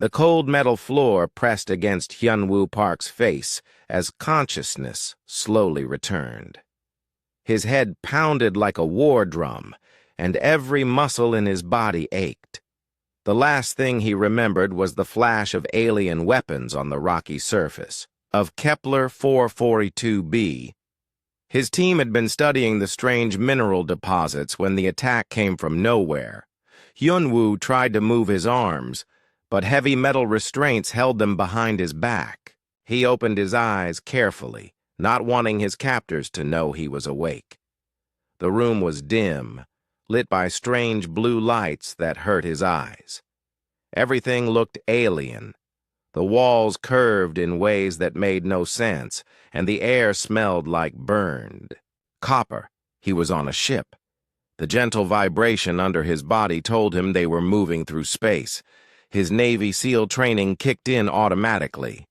The cold metal floor pressed against Hyun-woo Park's face as consciousness slowly returned. His head pounded like a war drum, and every muscle in his body ached. The last thing he remembered was the flash of alien weapons on the rocky surface, of Kepler 442b. His team had been studying the strange mineral deposits when the attack came from nowhere. Hyun-woo tried to move his arms, but heavy metal restraints held them behind his back. He opened his eyes carefully, not wanting his captors to know he was awake. The room was dim, lit by strange blue lights that hurt his eyes. Everything looked alien. The walls curved in ways that made no sense, and the air smelled like burned copper. He was on a ship. The gentle vibration under his body told him they were moving through space. His Navy SEAL training kicked in automatically.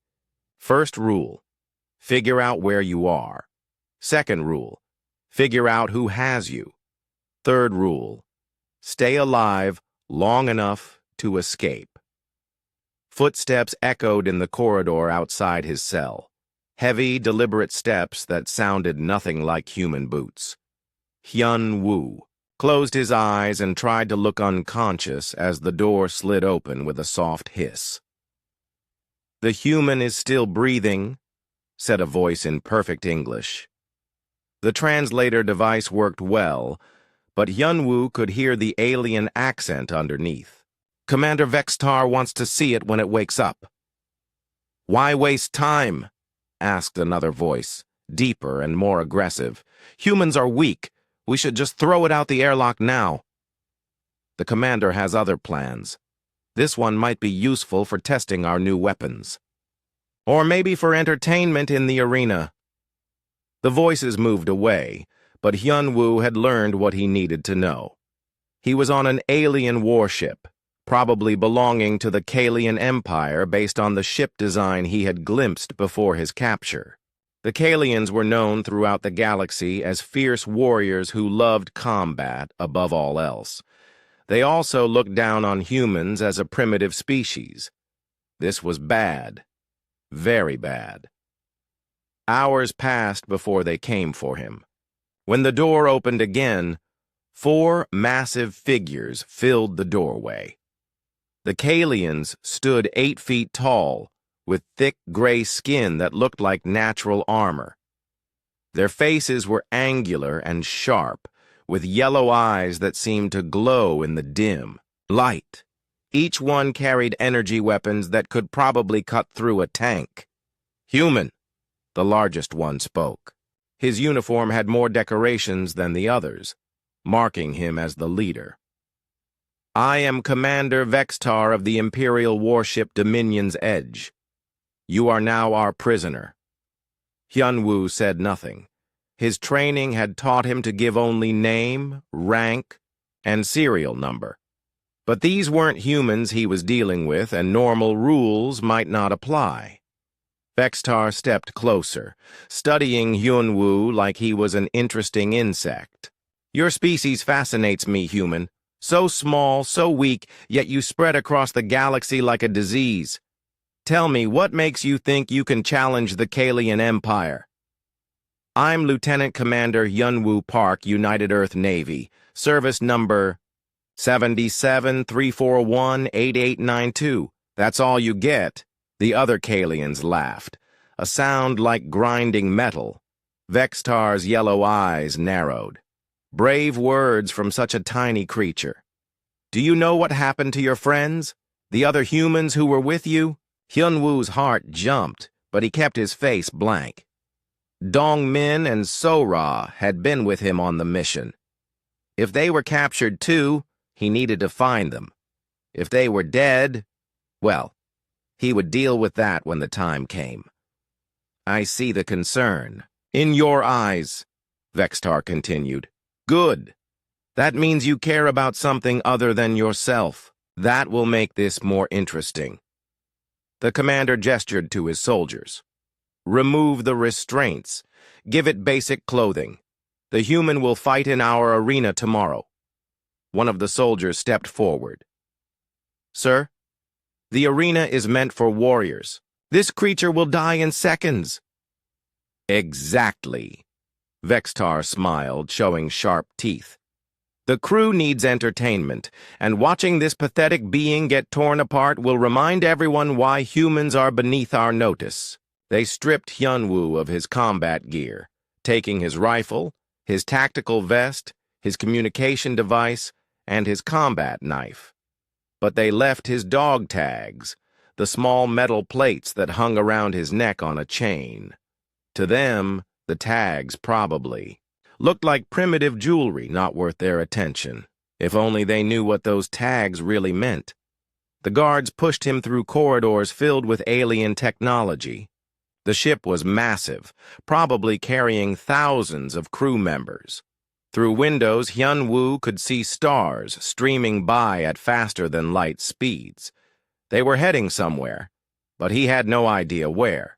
First rule, figure out where you are. Second rule, figure out who has you. Third rule, stay alive long enough to escape. Footsteps echoed in the corridor outside his cell. Heavy, deliberate steps that sounded nothing like human boots. Hyun-woo closed his eyes and tried to look unconscious as the door slid open with a soft hiss. "The human is still breathing," said a voice in perfect English. The translator device worked well, but Hyun-woo could hear the alien accent underneath. "Commander Vextar wants to see it when it wakes up." "Why waste time?" asked another voice, deeper and more aggressive. "Humans are weak. We should just throw it out the airlock now." "The commander has other plans. This one might be useful for testing our new weapons. Or maybe for entertainment in the arena." The voices moved away, but Hyun-woo had learned what he needed to know. He was on an alien warship, probably belonging to the Kalian Empire based on the ship design he had glimpsed before his capture. The Kalians were known throughout the galaxy as fierce warriors who loved combat above all else. They also looked down on humans as a primitive species. This was bad. Very bad. Hours passed before they came for him. When the door opened again, 4 massive figures filled the doorway. The Kalians stood 8 feet tall, with thick gray skin that looked like natural armor. Their faces were angular and sharp, with yellow eyes that seemed to glow in the dim light. Each one carried energy weapons that could probably cut through a tank. "Human," the largest one spoke. His uniform had more decorations than the others, marking him as the leader. "I am Commander Vextar of the Imperial warship Dominion's Edge. You are now our prisoner." Hyun-woo said nothing. His training had taught him to give only name, rank, and serial number. But these weren't humans he was dealing with, and normal rules might not apply. Vextar stepped closer, studying Hyun-woo like he was an interesting insect. "Your species fascinates me, human. So small, so weak, yet you spread across the galaxy like a disease. Tell me, what makes you think you can challenge the Kalian Empire?" "I'm Lieutenant Commander Hyun-woo Park, United Earth Navy, service number 77-341-8892. That's all you get." The other Kalians laughed, a sound like grinding metal. Vextar's yellow eyes narrowed. Brave words from such a tiny creature. "Do you know what happened to your friends? The other humans who were with you?" Hyun-woo's heart jumped, but he kept his face blank. Dong-min and So-ra had been with him on the mission. If they were captured too, he needed to find them. If they were dead, well, he would deal with that when the time came. "I see the concern in your eyes," Vextar continued. "Good. That means you care about something other than yourself. That will make this more interesting." The commander gestured to his soldiers. "Remove the restraints. Give it basic clothing. The human will fight in our arena tomorrow." One of the soldiers stepped forward. "Sir?" The arena is meant for warriors. This creature will die in seconds. Exactly. Vextar smiled, showing sharp teeth. The crew needs entertainment, and watching this pathetic being get torn apart will remind everyone why humans are beneath our notice. They stripped Hyunwoo of his combat gear, taking his rifle, his tactical vest, his communication device, and his combat knife. But they left his dog tags, the small metal plates that hung around his neck on a chain. To them, the tags probably looked like primitive jewelry not worth their attention. If only they knew what those tags really meant. The guards pushed him through corridors filled with alien technology. The ship was massive, probably carrying thousands of crew members. Through windows, Hyunwoo could see stars streaming by at faster-than-light speeds. They were heading somewhere, but he had no idea where.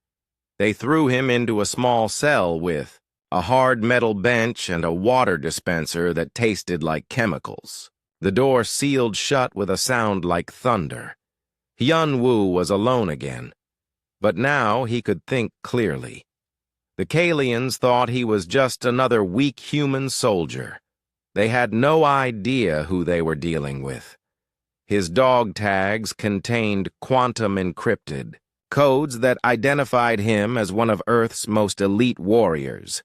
They threw him into a small cell with a hard metal bench and a water dispenser that tasted like chemicals. The door sealed shut with a sound like thunder. Hyunwoo was alone again, but now he could think clearly. The Kalians thought he was just another weak human soldier. They had no idea who they were dealing with. His dog tags contained quantum encrypted, codes that identified him as one of Earth's most elite warriors.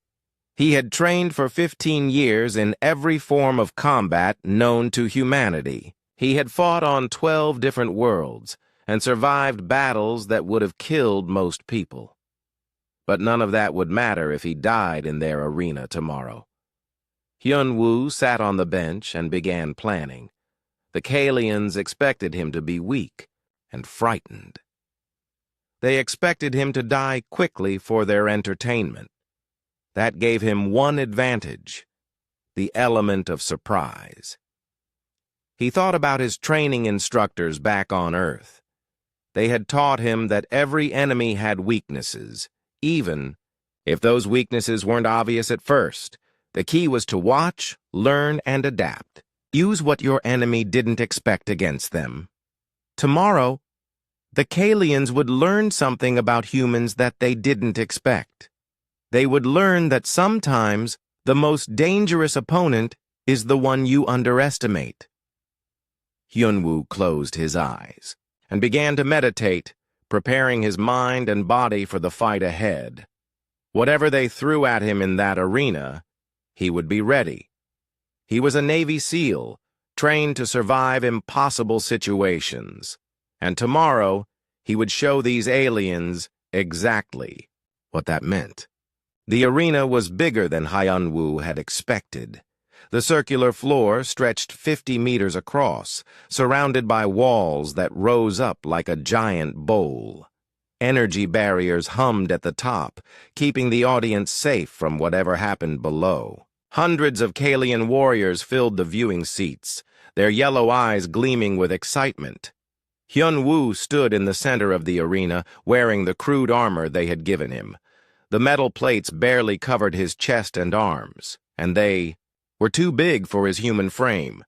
He had trained for 15 years in every form of combat known to humanity. He had fought on 12 different worlds and survived battles that would have killed most people. But none of that would matter if he died in their arena tomorrow. Hyunwoo sat on the bench and began planning. The Kalians expected him to be weak and frightened. They expected him to die quickly for their entertainment. That gave him one advantage: the element of surprise. He thought about his training instructors back on Earth. They had taught him that every enemy had weaknesses, even if those weaknesses weren't obvious at first. The key was to watch, learn, and adapt. Use what your enemy didn't expect against them. Tomorrow, the Kalians would learn something about humans that they didn't expect. They would learn that sometimes the most dangerous opponent is the one you underestimate. Hyunwoo closed his eyes and began to meditate, preparing his mind and body for the fight ahead. Whatever they threw at him in that arena, he would be ready. He was a Navy SEAL, trained to survive impossible situations. And tomorrow, he would show these aliens exactly what that meant. The arena was bigger than Hyunwoo had expected. The circular floor stretched 50 meters across, surrounded by walls that rose up like a giant bowl. Energy barriers hummed at the top, keeping the audience safe from whatever happened below. Hundreds of Kalian warriors filled the viewing seats, their yellow eyes gleaming with excitement. Hyunwoo stood in the center of the arena, wearing the crude armor they had given him. The metal plates barely covered his chest and arms, and they were too big for his human frame.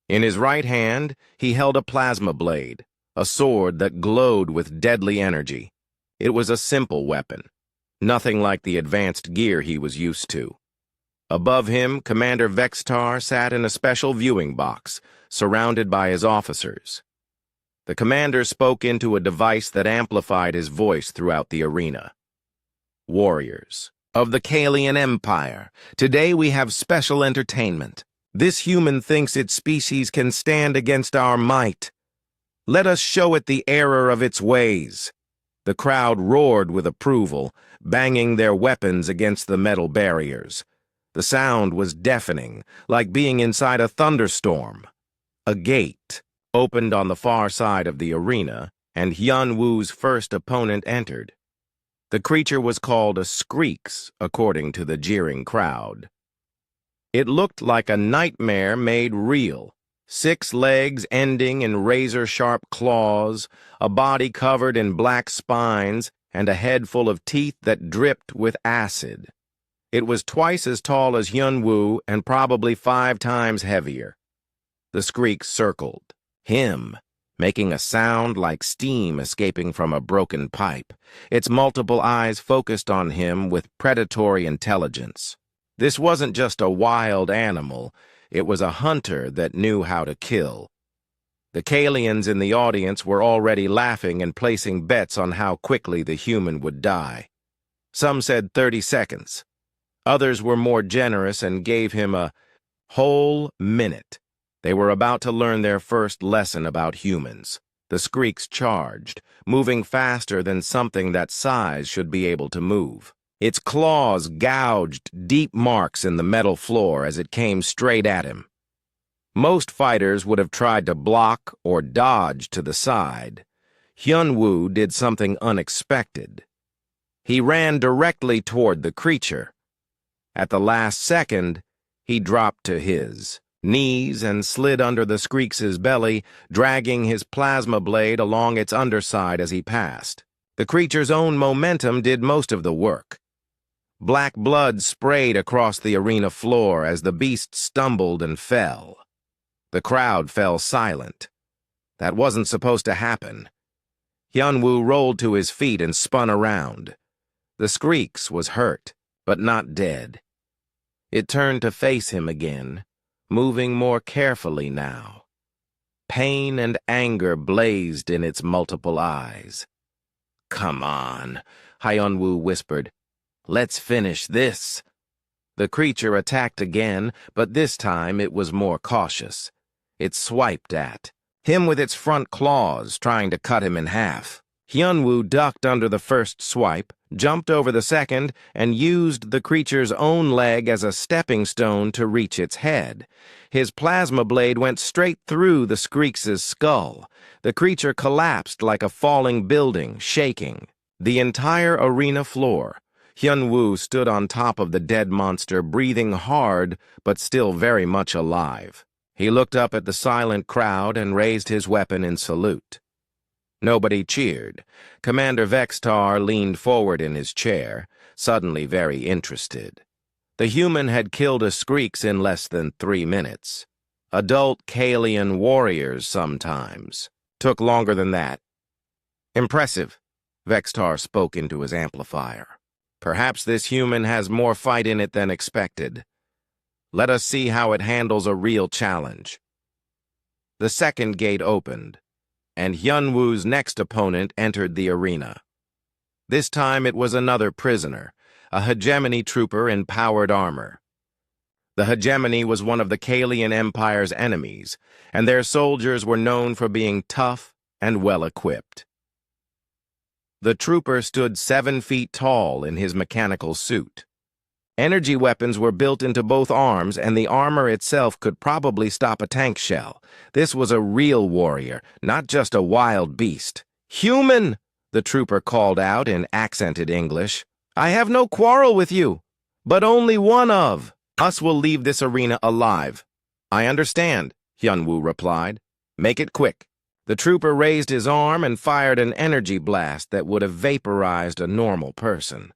In his right hand, he held a plasma blade, a sword that glowed with deadly energy. It was a simple weapon, nothing like the advanced gear he was used to. Above him, Commander Vextar sat in a special viewing box, surrounded by his officers. The commander spoke into a device that amplified his voice throughout the arena. Warriors of the Kalian Empire, today we have special entertainment. This human thinks its species can stand against our might. Let us show it the error of its ways. The crowd roared with approval, banging their weapons against the metal barriers. The sound was deafening, like being inside a thunderstorm. A gate opened on the far side of the arena, and Hyunwoo's first opponent entered. The creature was called a Screeks, according to the jeering crowd. It looked like a nightmare made real. 6 legs ending in razor-sharp claws, a body covered in black spines, and a head full of teeth that dripped with acid. It was twice as tall as Hyunwoo and probably 5 times heavier. The Screeks circled. Him. making a sound like steam escaping from a broken pipe. Its multiple eyes focused on him with predatory intelligence. This wasn't just a wild animal, it was a hunter that knew how to kill. The Kalians in the audience were already laughing and placing bets on how quickly the human would die. Some said 30 seconds. Others were more generous and gave him a whole minute. They were about to learn their first lesson about humans. The Skreeks charged, moving faster than something that size should be able to move. Its claws gouged deep marks in the metal floor as it came straight at him. Most fighters would have tried to block or dodge to the side. Hyun-woo did something unexpected. He ran directly toward the creature. At the last second, he dropped to his knees and slid under the Skreeks' belly, dragging his plasma blade along its underside as he passed. The creature's own momentum did most of the work. Black blood sprayed across the arena floor as the beast stumbled and fell. The crowd fell silent. That wasn't supposed to happen. Hyun-woo rolled to his feet and spun around. The Skreeks was hurt, but not dead. It turned to face him again, moving more carefully now. Pain and anger blazed in its multiple eyes. "Come on," Hyun-woo whispered. "Let's finish this." The creature attacked again, but this time it was more cautious. It swiped at him with its front claws, trying to cut him in half. Hyun-woo ducked under the first swipe, jumped over the second, and used the creature's own leg as a stepping stone to reach its head. His plasma blade went straight through the Skreeks' skull. The creature collapsed like a falling building, shaking. The entire arena floor. Hyun-woo stood on top of the dead monster, breathing hard, but still very much alive. He looked up at the silent crowd and raised his weapon in salute. Nobody cheered. Commander Vextar leaned forward in his chair, suddenly very interested. The human had killed a Skreeks in less than 3 minutes. Adult Kalian warriors sometimes took longer than that. "Impressive," Vextar spoke into his amplifier. "Perhaps this human has more fight in it than expected. Let us see how it handles a real challenge." The second gate opened, and Hyun-woo's next opponent entered the arena. This time it was another prisoner, a hegemony trooper in powered armor. The hegemony was one of the Kalian Empire's enemies, and their soldiers were known for being tough and well-equipped. The trooper stood 7 feet tall in his mechanical suit. Energy weapons were built into both arms, and the armor itself could probably stop a tank shell. This was a real warrior, not just a wild beast. "Human!" the trooper called out in accented English. "I have no quarrel with you, but only one of us will leave this arena alive." "I understand," Hyun-woo replied. "Make it quick." The trooper raised his arm and fired an energy blast that would have vaporized a normal person.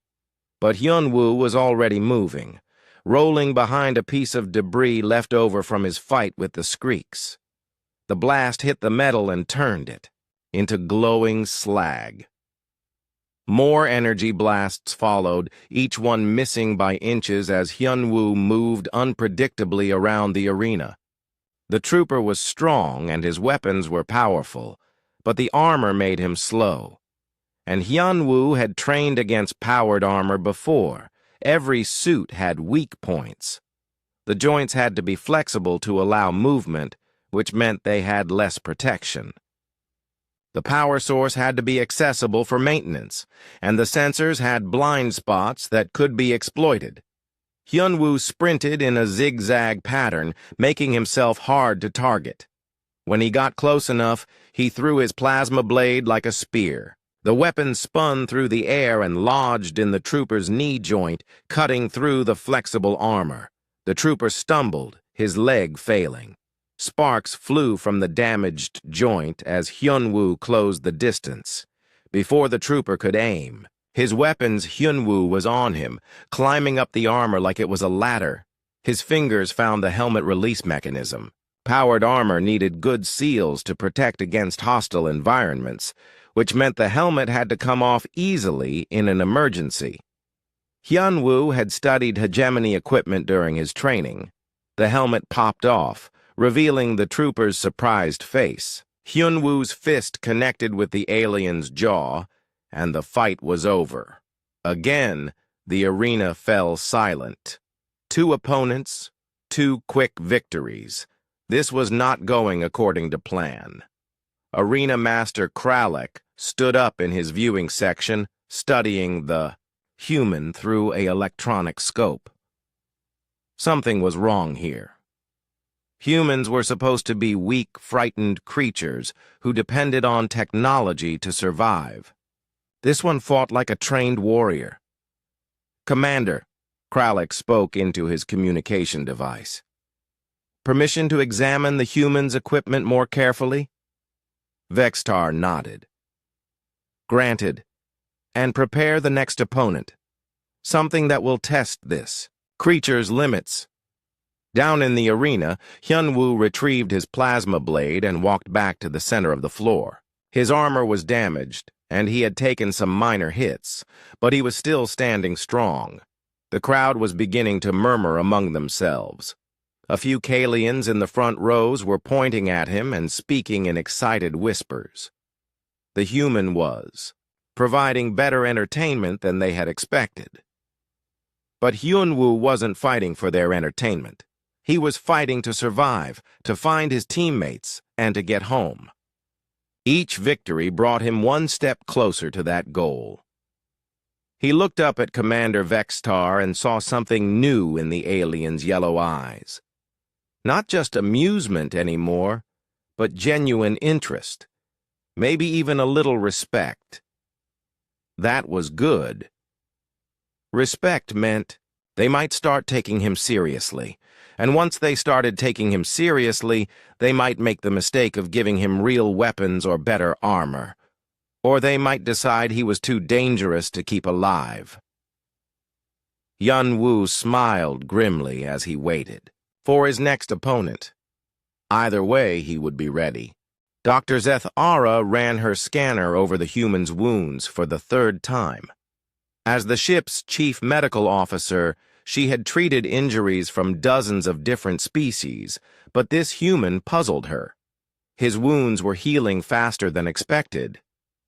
But Hyun-woo was already moving, rolling behind a piece of debris left over from his fight with the Skreeks. The blast hit the metal and turned it into glowing slag. More energy blasts followed, each one missing by inches as Hyun-woo moved unpredictably around the arena. The trooper was strong and his weapons were powerful, but the armor made him slow. And Hyun-woo had trained against powered armor before. Every suit had weak points. The joints had to be flexible to allow movement, which meant they had less protection. The power source had to be accessible for maintenance, and the sensors had blind spots that could be exploited. Hyun-woo sprinted in a zigzag pattern, making himself hard to target. When he got close enough, he threw his plasma blade like a spear. The weapon spun through the air and lodged in the trooper's knee joint, cutting through the flexible armor. The trooper stumbled, his leg failing. Sparks flew from the damaged joint as Hyun-woo closed the distance. Before the trooper could aim, his weapon's Hyun-woo was on him, climbing up the armor like it was a ladder. His fingers found the helmet release mechanism. high-powered armor needed good seals to protect against hostile environments, which meant the helmet had to come off easily in an emergency. Hyun-woo had studied hegemony equipment during his training. The helmet popped off, revealing the trooper's surprised face. Hyun-woo's fist connected with the alien's jaw, and the fight was over. Again, the arena fell silent. 2 opponents, 2 quick victories. This was not going according to plan. Arena Master Kralik stood up in his viewing section, studying the human through an electronic scope. Something was wrong here. Humans were supposed to be weak, frightened creatures who depended on technology to survive. This one fought like a trained warrior. "Commander," Kralik spoke into his communication device. "Permission to examine the human's equipment more carefully?" Vextar nodded. "Granted. And prepare the next opponent. Something that will test this creature's limits." Down in the arena, Hyun-woo retrieved his plasma blade and walked back to the center of the floor. His armor was damaged, and he had taken some minor hits, but he was still standing strong. The crowd was beginning to murmur among themselves. A few Kalians in the front rows were pointing at him and speaking in excited whispers. The human was providing better entertainment than they had expected. But Hyun-woo wasn't fighting for their entertainment. He was fighting to survive, to find his teammates, and to get home. Each victory brought him one step closer to that goal. He looked up at Commander Vextar and saw something new in the alien's yellow eyes. Not just amusement anymore, but genuine interest. Maybe even a little respect. That was good. Respect meant they might start taking him seriously, and once they started taking him seriously, they might make the mistake of giving him real weapons or better armor. Or they might decide he was too dangerous to keep alive. Hyun-woo smiled grimly as he waited for his next opponent. Either way, he would be ready. Dr. Zeth-Ara ran her scanner over the human's wounds for the 3rd time. As the ship's chief medical officer, she had treated injuries from dozens of different species, but this human puzzled her. His wounds were healing faster than expected,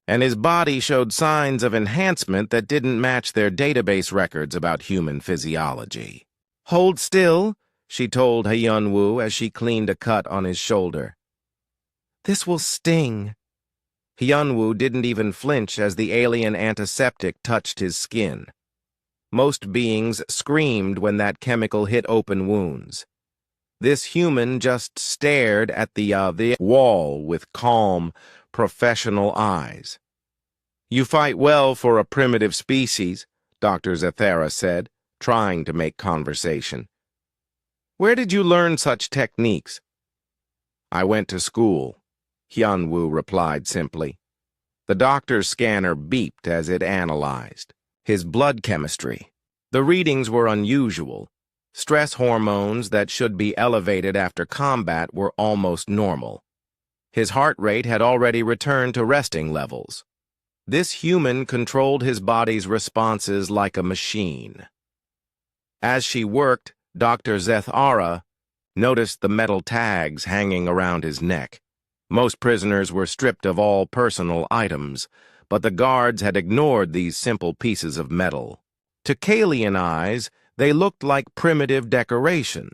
and his body showed signs of enhancement that didn't match their database records about human physiology. "Hold still," she told Hyun-woo as she cleaned a cut on his shoulder. "This will sting." Hyun-woo didn't even flinch as the alien antiseptic touched his skin. Most beings screamed when that chemical hit open wounds. This human just stared at the wall with calm, professional eyes. "You fight well for a primitive species," Dr. Zeth-Ara said, trying to make conversation. "Where did you learn such techniques?" "I went to school," Hyun-woo replied simply. The doctor's scanner beeped as it analyzed his blood chemistry. The readings were unusual. Stress hormones that should be elevated after combat were almost normal. His heart rate had already returned to resting levels. This human controlled his body's responses like a machine. As she worked, Dr. Zeth-Ara noticed the metal tags hanging around his neck. Most prisoners were stripped of all personal items, but the guards had ignored these simple pieces of metal. To Kalian eyes, they looked like primitive decoration,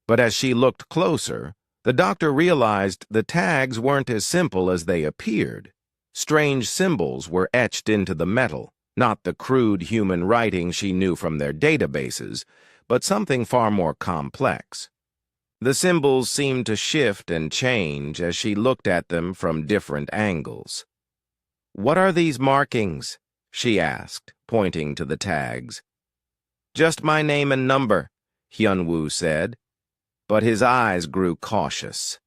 but as she looked closer, the doctor realized the tags weren't as simple as they appeared. Strange symbols were etched into the metal, not the crude human writing she knew from their databases, but something far more complex. The symbols seemed to shift and change as she looked at them from different angles. "What are these markings?" she asked, pointing to the tags. "Just my name and number," Hyun-woo said, but his eyes grew cautious.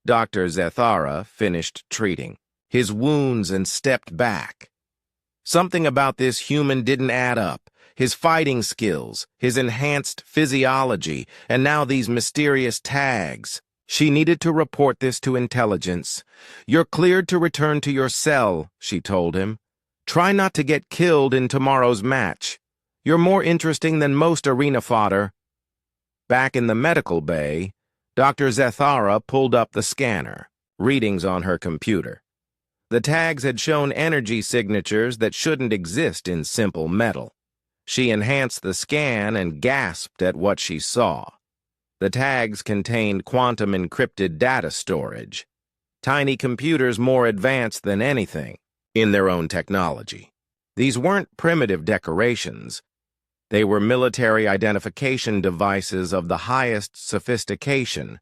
Dr. Zeth-Ara finished treating his wounds and stepped back. Something about this human didn't add up. His fighting skills, his enhanced physiology, and now these mysterious tags. She needed to report this to intelligence. "You're cleared to return to your cell," she told him. "Try not to get killed in tomorrow's match. You're more interesting than most arena fodder." Back in the medical bay, Dr. Zethara pulled up the scanner, readings on her computer. The tags had shown energy signatures that shouldn't exist in simple metal. She enhanced the scan and gasped at what she saw. The tags contained quantum-encrypted data storage, tiny computers more advanced than anything in their own technology. These weren't primitive decorations. They were military identification devices of the highest sophistication.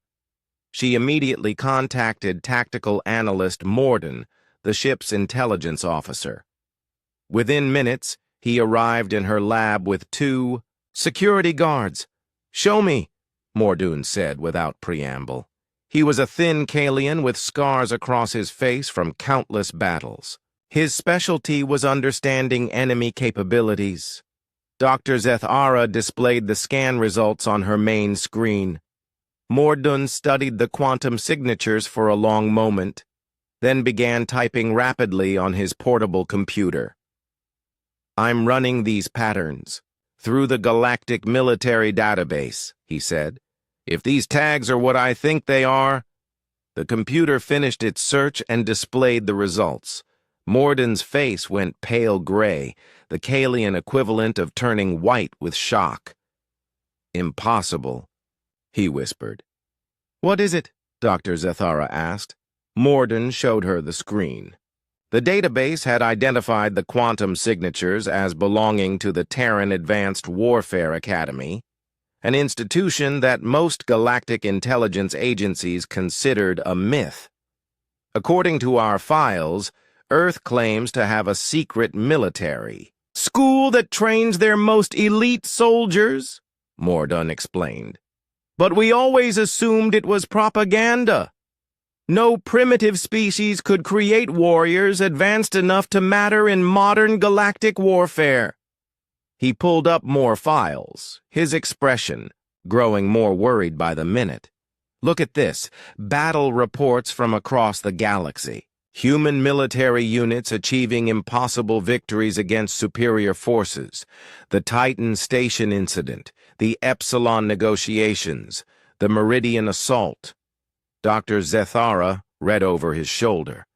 She immediately contacted Tactical Analyst Morden, the ship's intelligence officer. Within minutes, he arrived in her lab with 2 security guards. "Show me," Mordoun said without preamble. He was a thin Kalian with scars across his face from countless battles. His specialty was understanding enemy capabilities. Dr. Zethara displayed the scan results on her main screen. Mordoun studied the quantum signatures for a long moment, then began typing rapidly on his portable computer. "I'm running these patterns through the Galactic military database," he said. "If these tags are what I think they are..." The computer finished its search and displayed the results. Morden's face went pale gray, the Kalian equivalent of turning white with shock. "Impossible," he whispered. "What is it?" Dr. Zethara asked. Morden showed her the screen. The database had identified the quantum signatures as belonging to the Terran Advanced Warfare Academy, an institution that most galactic intelligence agencies considered a myth. "According to our files, Earth claims to have a secret military school that trains their most elite soldiers," Morden explained. "But we always assumed it was propaganda. No primitive species could create warriors advanced enough to matter in modern galactic warfare." He pulled up more files, his expression growing more worried by the minute. "Look at this. Battle reports from across the galaxy. Human military units achieving impossible victories against superior forces. The Titan Station incident, the Epsilon negotiations, the Meridian assault." Dr. Zethara read over his shoulder.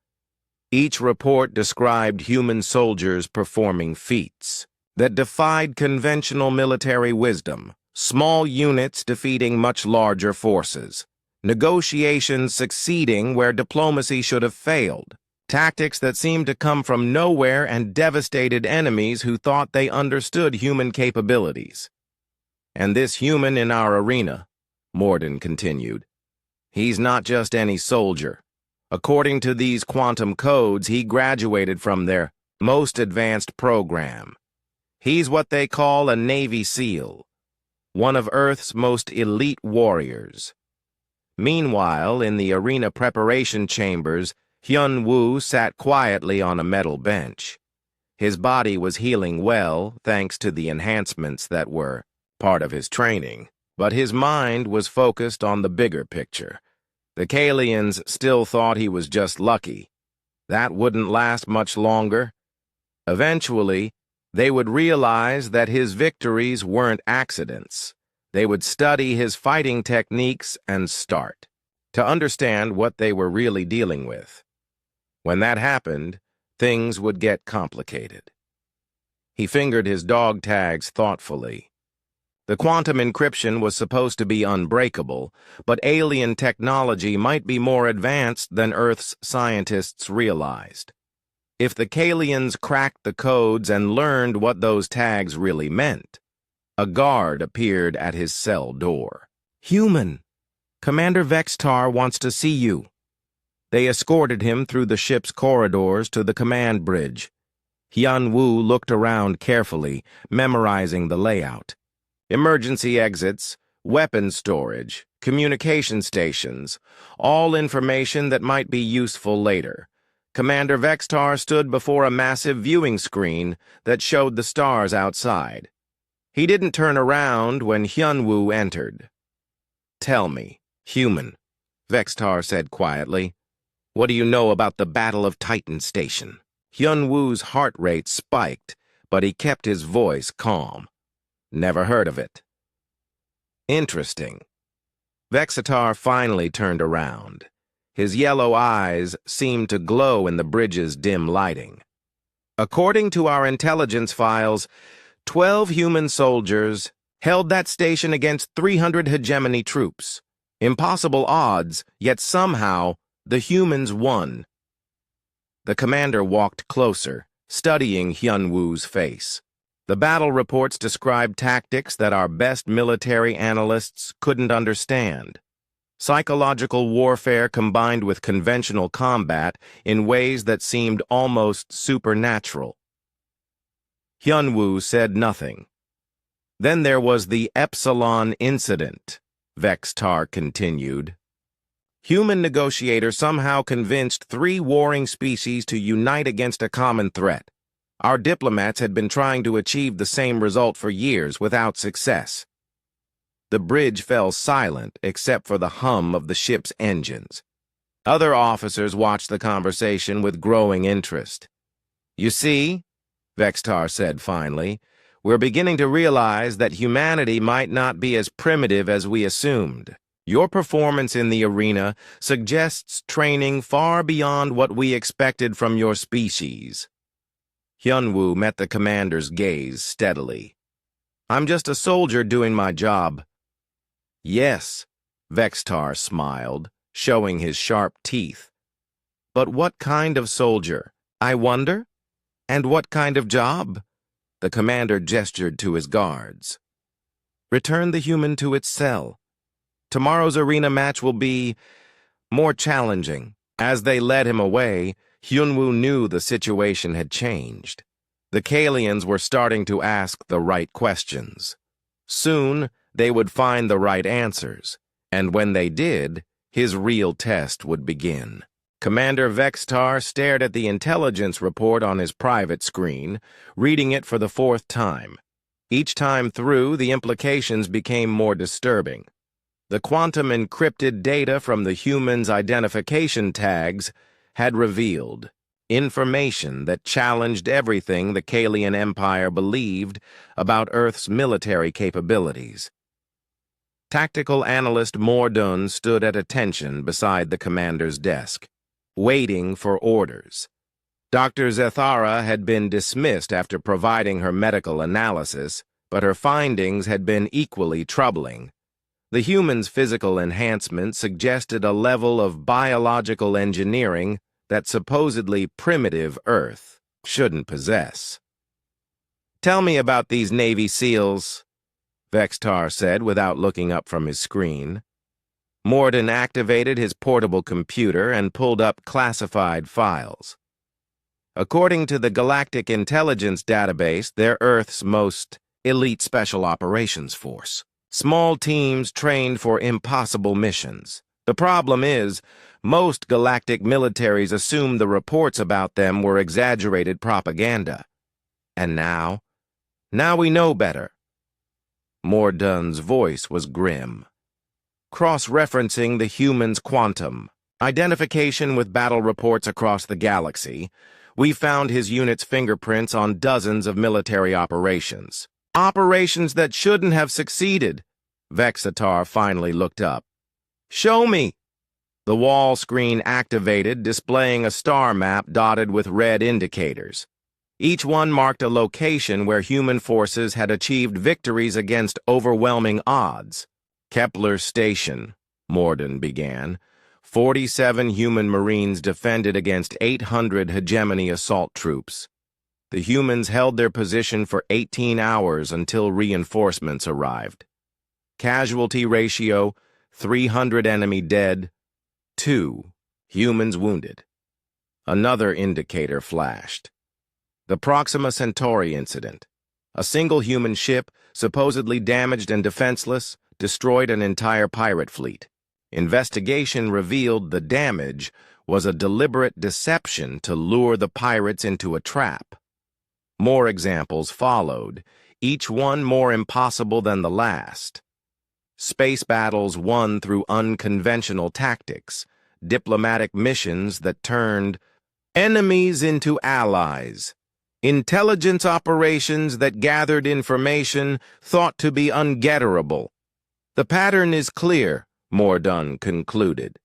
Each report described human soldiers performing feats that defied conventional military wisdom, small units defeating much larger forces, negotiations succeeding where diplomacy should have failed, tactics that seemed to come from nowhere and devastated enemies who thought they understood human capabilities. "And this human in our arena," Morden continued, "he's not just any soldier. According to these quantum codes, he graduated from their most advanced program. He's what they call a Navy SEAL, one of Earth's most elite warriors." Meanwhile, in the arena preparation chambers, Hyun Woo sat quietly on a metal bench. His body was healing well, thanks to the enhancements that were part of his training, but his mind was focused on the bigger picture. The Kalians still thought he was just lucky. That wouldn't last much longer. Eventually, they would realize that his victories weren't accidents. They would study his fighting techniques and start to understand what they were really dealing with. When that happened, things would get complicated. He fingered his dog tags thoughtfully. The quantum encryption was supposed to be unbreakable, but alien technology might be more advanced than Earth's scientists realized. If the Kalians cracked the codes and learned what those tags really meant, a guard appeared at his cell door. "Human, Commander Vextar wants to see you." They escorted him through the ship's corridors to the command bridge. Hyun Woo looked around carefully, memorizing the layout. Emergency exits, weapon storage, communication stations, all information that might be useful later. Commander Vextar stood before a massive viewing screen that showed the stars outside. He didn't turn around when Hyun Woo entered. "Tell me, human," Vextar said quietly. "What do you know about the Battle of Titan Station?" Hyun-woo's heart rate spiked, but he kept his voice calm. "Never heard of it." "Interesting." Vexatar finally turned around. His yellow eyes seemed to glow in the bridge's dim lighting. "According to our intelligence files, 12 human soldiers held that station against 300 hegemony troops. Impossible odds, yet somehow the humans won." The commander walked closer, studying Hyun-woo's face. "The battle reports described tactics that our best military analysts couldn't understand. Psychological warfare combined with conventional combat in ways that seemed almost supernatural." Hyun-woo said nothing. "Then there was the Epsilon incident," Vextar continued. "Human negotiator somehow convinced 3 warring species to unite against a common threat. Our diplomats had been trying to achieve the same result for years without success." The bridge fell silent except for the hum of the ship's engines. Other officers watched the conversation with growing interest. "You see," Vextar said finally, "we're beginning to realize that humanity might not be as primitive as we assumed. Your performance in the arena suggests training far beyond what we expected from your species." Hyun-woo met the commander's gaze steadily. "I'm just a soldier doing my job." "Yes," Vextar smiled, showing his sharp teeth. "But what kind of soldier, I wonder? And what kind of job?" The commander gestured to his guards. "Return the human to its cell. Tomorrow's arena match will be more challenging." As they led him away, Hyun-woo knew the situation had changed. The Kalians were starting to ask the right questions. Soon, they would find the right answers, and when they did, his real test would begin. Commander Vextar stared at the intelligence report on his private screen, reading it for the 4th time. Each time through, the implications became more disturbing. The quantum encrypted data from the humans' identification tags had revealed information that challenged everything the Kalian Empire believed about Earth's military capabilities. Tactical analyst Mordun stood at attention beside the commander's desk, waiting for orders. Dr. Zethara had been dismissed after providing her medical analysis, but her findings had been equally troubling. The human's physical enhancement suggested a level of biological engineering that supposedly primitive Earth shouldn't possess. "Tell me about these Navy SEALs," Vextar said without looking up from his screen. Morden activated his portable computer and pulled up classified files. "According to the Galactic Intelligence Database, they're Earth's most elite special operations force. Small teams trained for impossible missions. The problem is, most galactic militaries assumed the reports about them were exaggerated propaganda. And now we know better." Mordun's voice was grim. "Cross-referencing the human's quantum identification with battle reports across the galaxy, we found his unit's fingerprints on dozens of military operations. Operations that shouldn't have succeeded." Vexatar finally looked up. "Show me." The wall screen activated, displaying a star map dotted with red indicators. Each one marked a location where human forces had achieved victories against overwhelming odds. "Kepler Station," Morden began. 47 human Marines defended against 800 hegemony assault troops. The humans held their position for 18 hours until reinforcements arrived. Casualty ratio, 300 enemy dead, 2 humans wounded. Another indicator flashed. The Proxima Centauri incident. A single human ship, supposedly damaged and defenseless, destroyed an entire pirate fleet. Investigation revealed the damage was a deliberate deception to lure the pirates into a trap. More examples followed, each one more impossible than the last. space battles won through unconventional tactics, diplomatic missions that turned enemies into allies, intelligence operations that gathered information thought to be ungetterable. The pattern is clear, Mordun concluded.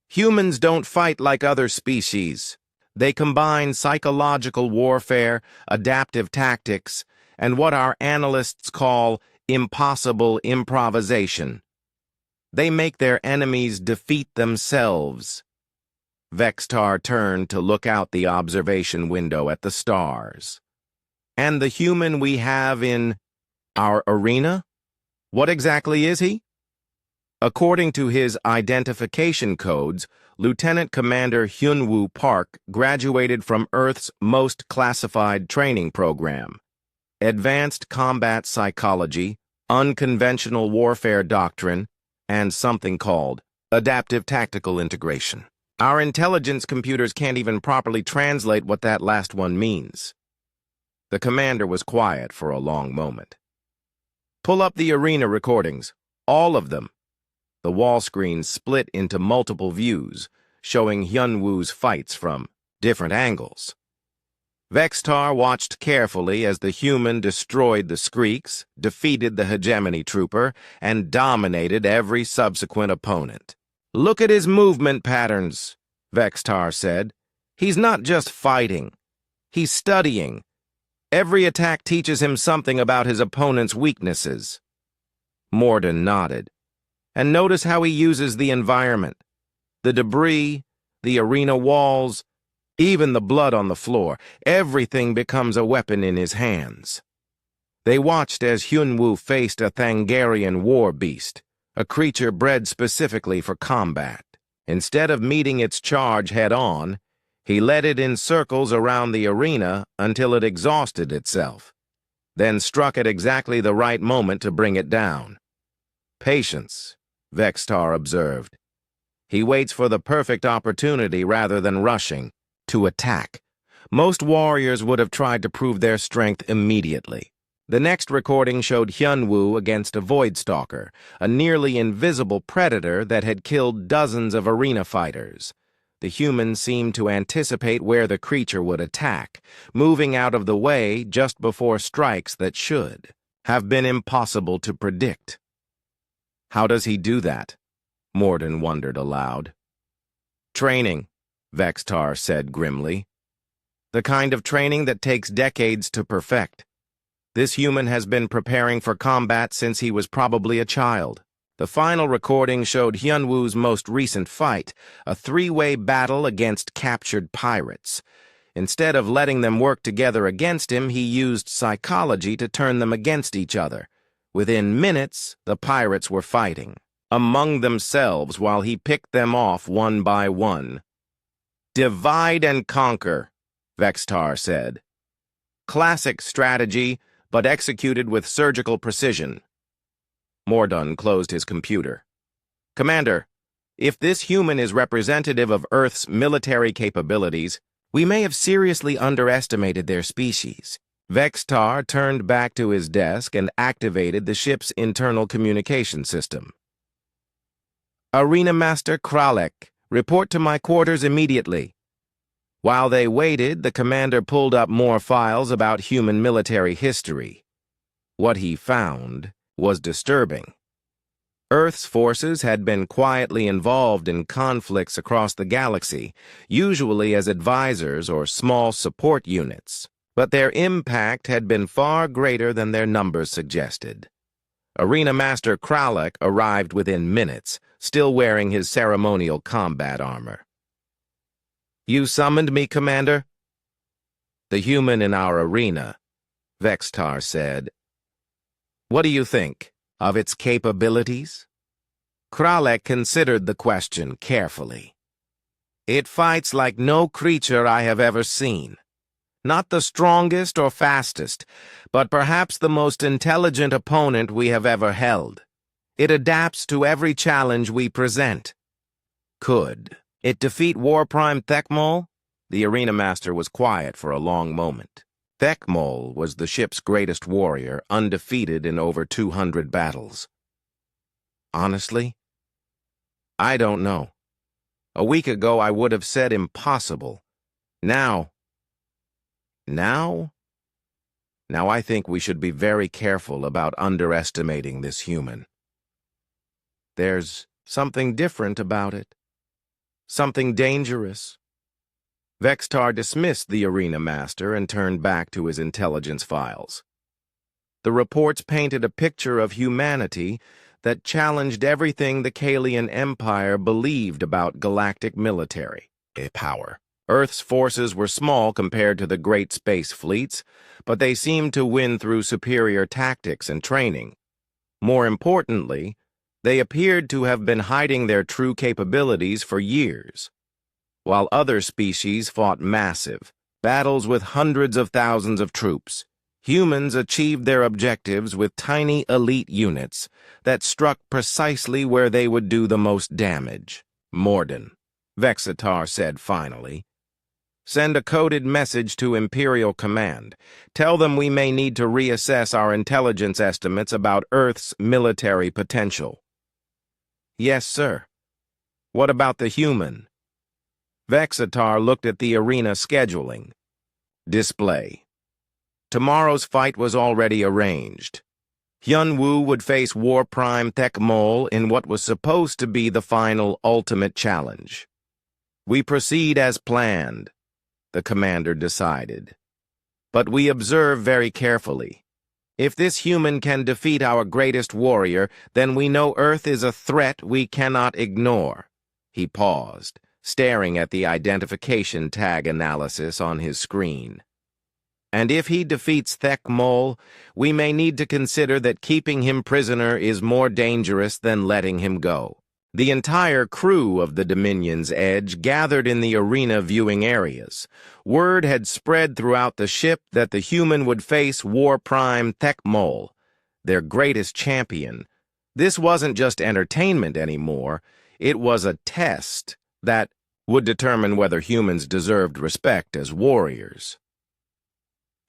Humans don't fight like other species. They combine psychological warfare, adaptive tactics, and what our analysts call impossible improvisation. They make their enemies defeat themselves. Vextar turned to look out the observation window at the stars. And the human we have in our arena? What exactly is he? According to his identification codes, Lieutenant Commander Hyunwoo Park graduated from Earth's most classified training program, Advanced Combat Psychology, Unconventional Warfare Doctrine, and something called Adaptive Tactical Integration. Our intelligence computers can't even properly translate what that last one means. The commander was quiet for a long moment. Pull up the arena recordings, all of them. The wall screen split into multiple views, showing Hyunwoo's fights from different angles. Vextar watched carefully as the human destroyed the Skreeks, defeated the hegemony trooper, and dominated every subsequent opponent. Look at his movement patterns, Vextar said. He's not just fighting. He's studying. Every attack teaches him something about his opponent's weaknesses. Mordun nodded. And notice how he uses the environment. The debris, the arena walls, even the blood on the floor. Everything becomes a weapon in his hands. They watched as Hyunwoo faced a Thangarian war beast, a creature bred specifically for combat. Instead of meeting its charge head-on, he led it in circles around the arena until it exhausted itself, then struck at exactly the right moment to bring it down. Patience, Vextar observed. He waits for the perfect opportunity rather than rushing to attack. Most warriors would have tried to prove their strength immediately. The next recording showed Hyunwoo against a Voidstalker, a nearly invisible predator that had killed dozens of arena fighters. The human seemed to anticipate where the creature would attack, moving out of the way just before strikes that should have been impossible to predict. How does he do that? Mordun wondered aloud. Training, Vextar said grimly. The kind of training that takes decades to perfect. This human has been preparing for combat since he was probably a child. The final recording showed Hyunwoo's most recent fight, a three-way battle against captured pirates. Instead of letting them work together against him, he used psychology to turn them against each other. Within minutes, the pirates were fighting among themselves while he picked them off one by one. Divide and conquer, Vextar said. Classic strategy, but executed with surgical precision. Mordun closed his computer. Commander, if this human is representative of Earth's military capabilities, we may have seriously underestimated their species. Vextar turned back to his desk and activated the ship's internal communication system. Arena Master Kralek, report to my quarters immediately. While they waited, the commander pulled up more files about human military history. What he found was disturbing. Earth's forces had been quietly involved in conflicts across the galaxy, usually as advisors or small support units. But their impact had been far greater than their numbers suggested. Arena Master Kralek arrived within minutes, still wearing his ceremonial combat armor. You summoned me, Commander? The human in our arena, Vextar said. What do you think of its capabilities? Kralek considered the question carefully. It fights like no creature I have ever seen. Not the strongest or fastest, but perhaps the most intelligent opponent we have ever held. It adapts to every challenge we present. Could it defeat War Prime Thekmol? The arena master was quiet for a long moment. Thekmol was the ship's greatest warrior, undefeated in over 200 battles. Honestly, I don't know. A week ago, I would have said impossible. Now, now? Now I think we should be very careful about underestimating this human. There's something different about it. Something dangerous. Vextar dismissed the arena master and turned back to his intelligence files. The reports painted a picture of humanity that challenged everything the Kalian Empire believed about galactic military power. Earth's forces were small compared to the great space fleets, but they seemed to win through superior tactics and training. More importantly, they appeared to have been hiding their true capabilities for years. While other species fought massive battles with hundreds of thousands of troops, humans achieved their objectives with tiny elite units that struck precisely where they would do the most damage. Morden, Vexitar said finally. Send a coded message to Imperial Command. Tell them we may need to reassess our intelligence estimates about Earth's military potential. Yes, sir. What about the human? Vexitar looked at the arena scheduling. Display. Tomorrow's fight was already arranged. Hyunwoo would face War Prime Thekmol in what was supposed to be the final ultimate challenge. We proceed as planned, the commander decided. But we observe very carefully. If this human can defeat our greatest warrior, then we know Earth is a threat we cannot ignore. He paused, staring at the identification tag analysis on his screen. And if he defeats Thekmol, we may need to consider that keeping him prisoner is more dangerous than letting him go. The entire crew of the Dominion's Edge gathered in the arena viewing areas. Word had spread throughout the ship that the human would face War Prime Thekmol, their greatest champion. This wasn't just entertainment anymore. It was a test that would determine whether humans deserved respect as warriors.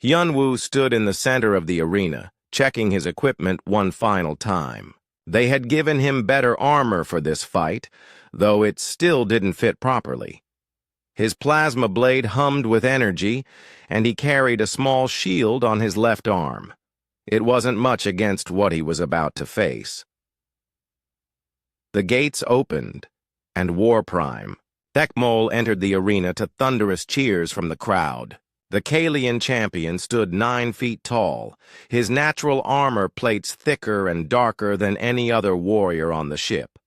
Hyunwoo stood in the center of the arena, checking his equipment one final time. They had given him better armor for this fight, though it still didn't fit properly. His plasma blade hummed with energy, and he carried a small shield on his left arm. It wasn't much against what he was about to face. The gates opened, and War Prime Thekmol entered the arena to thunderous cheers from the crowd. The Kalian champion stood 9 feet tall, his natural armor plates thicker and darker than any other warrior on the ship.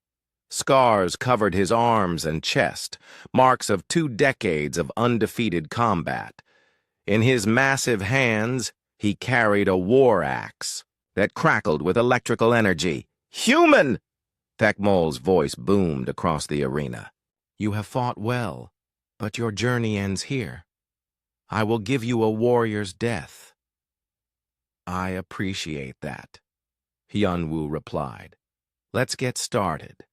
Scars covered his arms and chest, marks of 2 decades of undefeated combat. In his massive hands, he carried a war axe that crackled with electrical energy. "Human!" Thekmol's voice boomed across the arena. "You have fought well, but your journey ends here. I will give you a warrior's death." "I appreciate that," Hyunwoo replied. "Let's get started."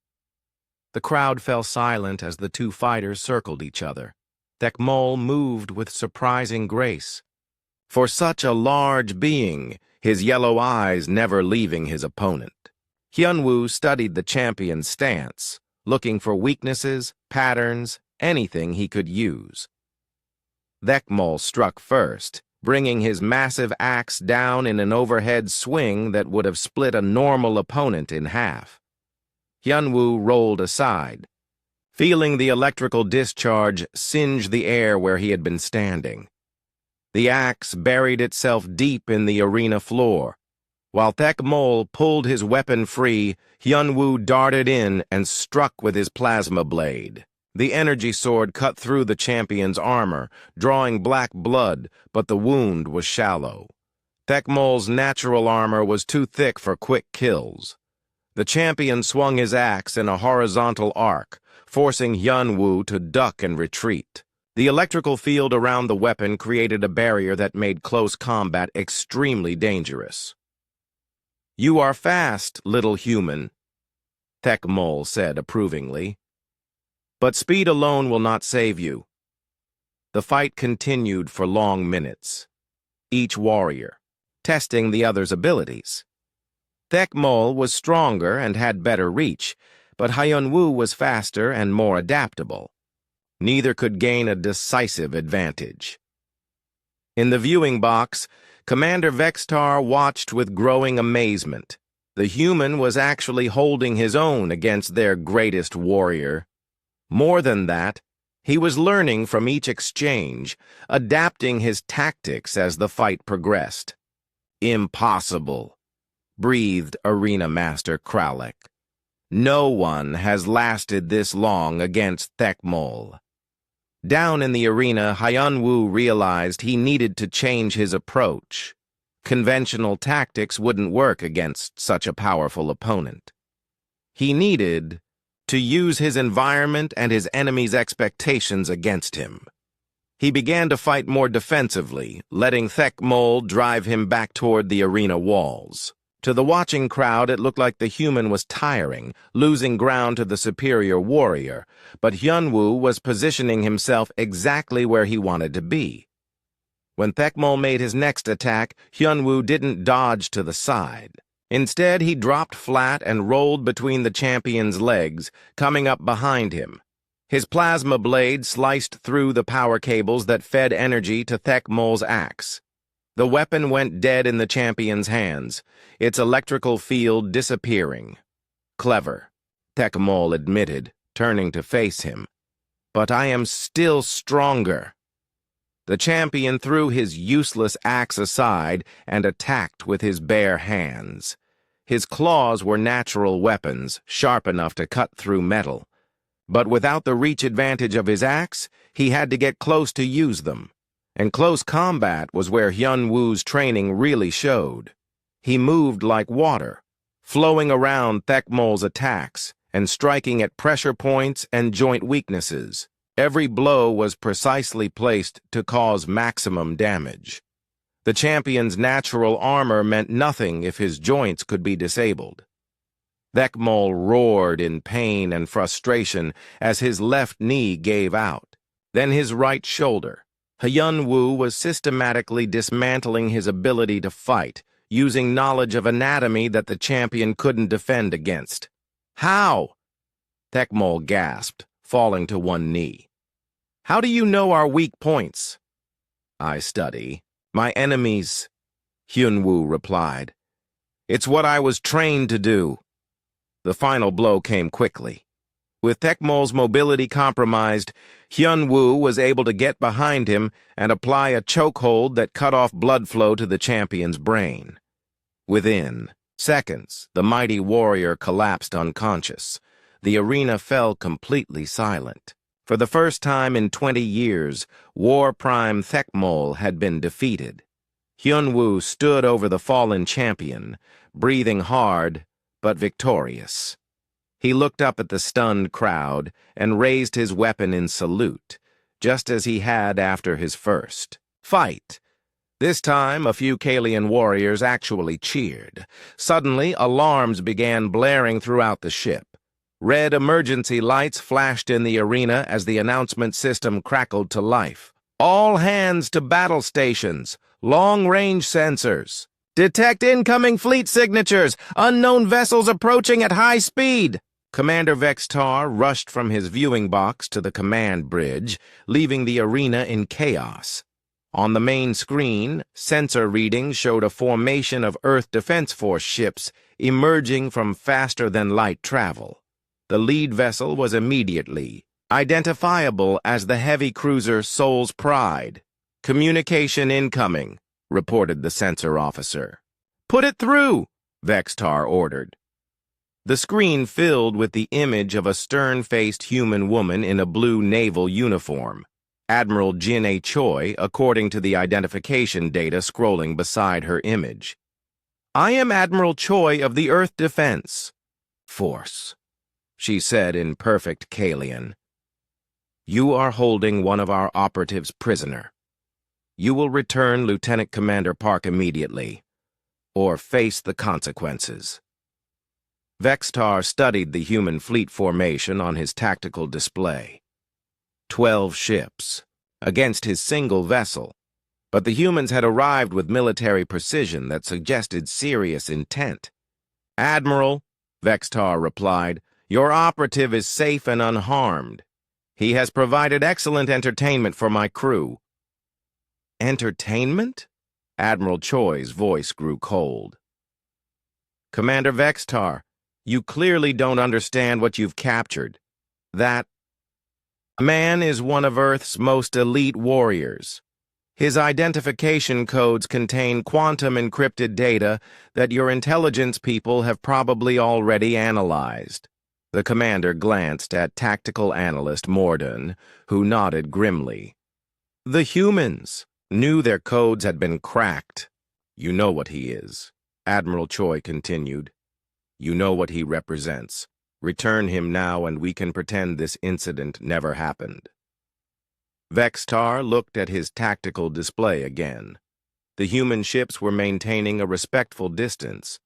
The crowd fell silent as the 2 fighters circled each other. Thekmol moved with surprising grace. For such a large being, his yellow eyes never leaving his opponent. Hyunwoo studied the champion's stance, looking for weaknesses, patterns, anything he could use. Thekmol struck first, bringing his massive axe down in an overhead swing that would have split a normal opponent in half. Hyunwoo rolled aside, feeling the electrical discharge singe the air where he had been standing. The axe buried itself deep in the arena floor. While Thekmol pulled his weapon free, Hyunwoo darted in and struck with his plasma blade. The energy sword cut through the champion's armor, drawing black blood, but the wound was shallow. Thekmol's natural armor was too thick for quick kills. The champion swung his axe in a horizontal arc, forcing Hyunwoo to duck and retreat. The electrical field around the weapon created a barrier that made close combat extremely dangerous. "You are fast, little human," Thekmol said approvingly. "But speed alone will not save you." The fight continued for long minutes, each warrior testing the other's abilities. Thekmol was stronger and had better reach, but Hyunwoo was faster and more adaptable. Neither could gain a decisive advantage. In the viewing box, Commander Vextar watched with growing amazement. The human was actually holding his own against their greatest warrior. More than that, he was learning from each exchange, adapting his tactics as the fight progressed. "Impossible," breathed Arena Master Kralik. "No one has lasted this long against Thekmol." Down in the arena, Hyunwoo realized he needed to change his approach. Conventional tactics wouldn't work against such a powerful opponent. He needed to use his environment and his enemy's expectations against him. He began to fight more defensively, letting Thekmol drive him back toward the arena walls. To the watching crowd, it looked like the human was tiring, losing ground to the superior warrior, but Hyunwoo was positioning himself exactly where he wanted to be. When Thekmol made his next attack, Hyunwoo didn't dodge to the side. Instead, he dropped flat and rolled between the champion's legs, coming up behind him. His plasma blade sliced through the power cables that fed energy to Thekmol's axe. The weapon went dead in the champion's hands, its electrical field disappearing. "Clever," Thekmol admitted, turning to face him. "But I am still stronger." The champion threw his useless axe aside and attacked with his bare hands. His claws were natural weapons, sharp enough to cut through metal. But without the reach advantage of his axe, he had to get close to use them. And close combat was where Hyunwoo's training really showed. He moved like water, flowing around Thekmol's attacks and striking at pressure points and joint weaknesses. Every blow was precisely placed to cause maximum damage. The champion's natural armor meant nothing if his joints could be disabled. Thekmol roared in pain and frustration as his left knee gave out, then his right shoulder. Hyunwoo was systematically dismantling his ability to fight, using knowledge of anatomy that the champion couldn't defend against. "How?" Thekmol gasped, falling to one knee. "How do you know our weak points?" "I study my enemies," Hyunwoo replied. "It's what I was trained to do." The final blow came quickly. With Thekmol's mobility compromised, Hyunwoo was able to get behind him and apply a chokehold that cut off blood flow to the champion's brain. Within seconds, the mighty warrior collapsed unconscious. The arena fell completely silent. For the first time in 20 years, War Prime Thekmol had been defeated. Hyunwoo stood over the fallen champion, breathing hard but victorious. He looked up at the stunned crowd and raised his weapon in salute, just as he had after his first fight. This time, a few Kalian warriors actually cheered. Suddenly, alarms began blaring throughout the ship. Red emergency lights flashed in the arena as the announcement system crackled to life. "All hands to battle stations. Long-range sensors. Detect incoming fleet signatures. Unknown vessels approaching at high speed." Commander Vextar rushed from his viewing box to the command bridge, leaving the arena in chaos. On the main screen, sensor readings showed a formation of Earth Defense Force ships emerging from faster-than-light travel. The lead vessel was immediately identifiable as the heavy cruiser Soul's Pride. "Communication incoming," reported the sensor officer. "Put it through," Vextar ordered. The screen filled with the image of a stern-faced human woman in a blue naval uniform. Admiral Jin-A Choi, according to the identification data scrolling beside her image. "I am Admiral Choi of the Earth Defense Force," she said in perfect Kalian. "You are holding one of our operatives prisoner. You will return Lieutenant Commander Park immediately, or face the consequences." Vextar studied the human fleet formation on his tactical display. 12 ships, against his single vessel, but the humans had arrived with military precision that suggested serious intent. "Admiral," Vextar replied, "your operative is safe and unharmed. He has provided excellent entertainment for my crew." "Entertainment?" Admiral Choi's voice grew cold. "Commander Vextar, you clearly don't understand what you've captured. That man is one of Earth's most elite warriors. His identification codes contain quantum-encrypted data that your intelligence people have probably already analyzed." The commander glanced at tactical analyst Morden, who nodded grimly. "The humans knew their codes had been cracked. You know what he is," Admiral Choi continued. "You know what he represents. Return him now and we can pretend this incident never happened." Vextar looked at his tactical display again. The human ships were maintaining a respectful distance,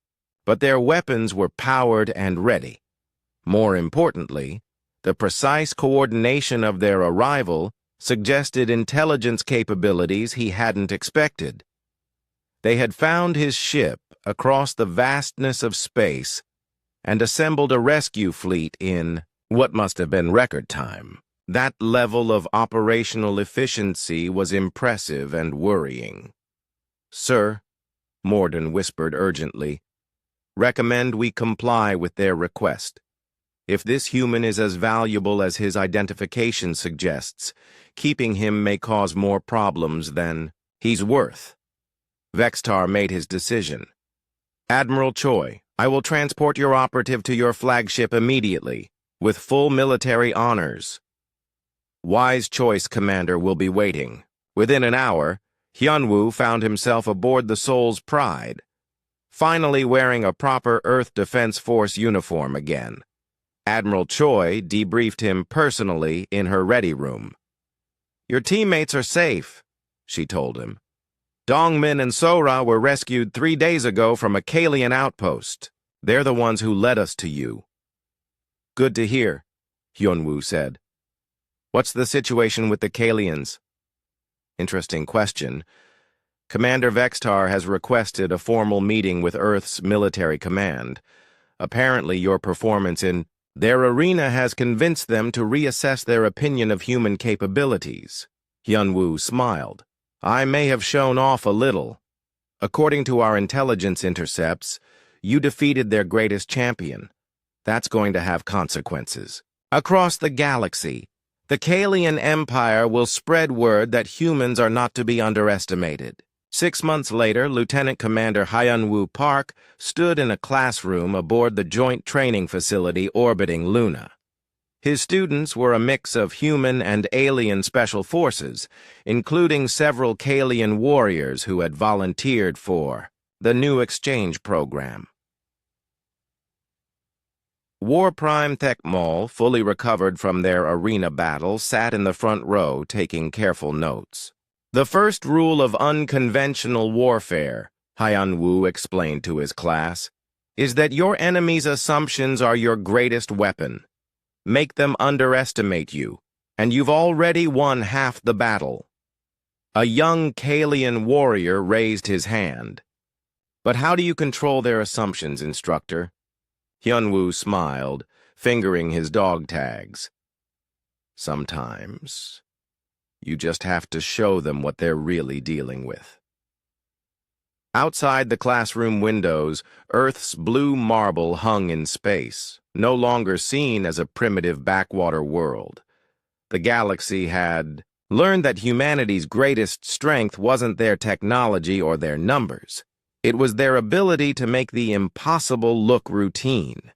but their weapons were powered and ready. More importantly, the precise coordination of their arrival suggested intelligence capabilities he hadn't expected. They had found his ship across the vastness of space and assembled a rescue fleet in what must have been record time. That level of operational efficiency was impressive and worrying. "Sir," Morden whispered urgently, "recommend we comply with their request. If this human is as valuable as his identification suggests, keeping him may cause more problems than he's worth." Vextar made his decision. "Admiral Choi, I will transport your operative to your flagship immediately, with full military honors." "Wise choice, Commander, will be waiting." Within an hour, Hyunwoo found himself aboard the Soul's Pride, finally wearing a proper Earth Defense Force uniform again. Admiral Choi debriefed him personally in her ready room. "Your teammates are safe," she told him. "Dongmin and Sora were rescued 3 days ago from a Kalian outpost. They're the ones who led us to you." "Good to hear," Hyunwoo said. "What's the situation with the Kalians?" "Interesting question. Commander Vextar has requested a formal meeting with Earth's military command. Apparently your performance in their arena has convinced them to reassess their opinion of human capabilities." Hyunwoo smiled. "I may have shown off a little. According to our intelligence intercepts, you defeated their greatest champion. That's going to have consequences. Across the galaxy, the Kalian Empire will spread word that humans are not to be underestimated." 6 months later, Lieutenant Commander Hyunwoo Park stood in a classroom aboard the joint training facility orbiting Luna. His students were a mix of human and alien special forces, including several Kalian warriors who had volunteered for the new exchange program. War Prime Thekmal, fully recovered from their arena battle, sat in the front row taking careful notes. "The first rule of unconventional warfare," Hyunwoo explained to his class, "is that your enemy's assumptions are your greatest weapon. Make them underestimate you, and you've already won half the battle." A young Kalian warrior raised his hand. "But how do you control their assumptions, instructor?" Hyunwoo smiled, fingering his dog tags. "Sometimes you just have to show them what they're really dealing with." Outside the classroom windows, Earth's blue marble hung in space, no longer seen as a primitive backwater world. The galaxy had learned that humanity's greatest strength wasn't their technology or their numbers. It was their ability to make the impossible look routine.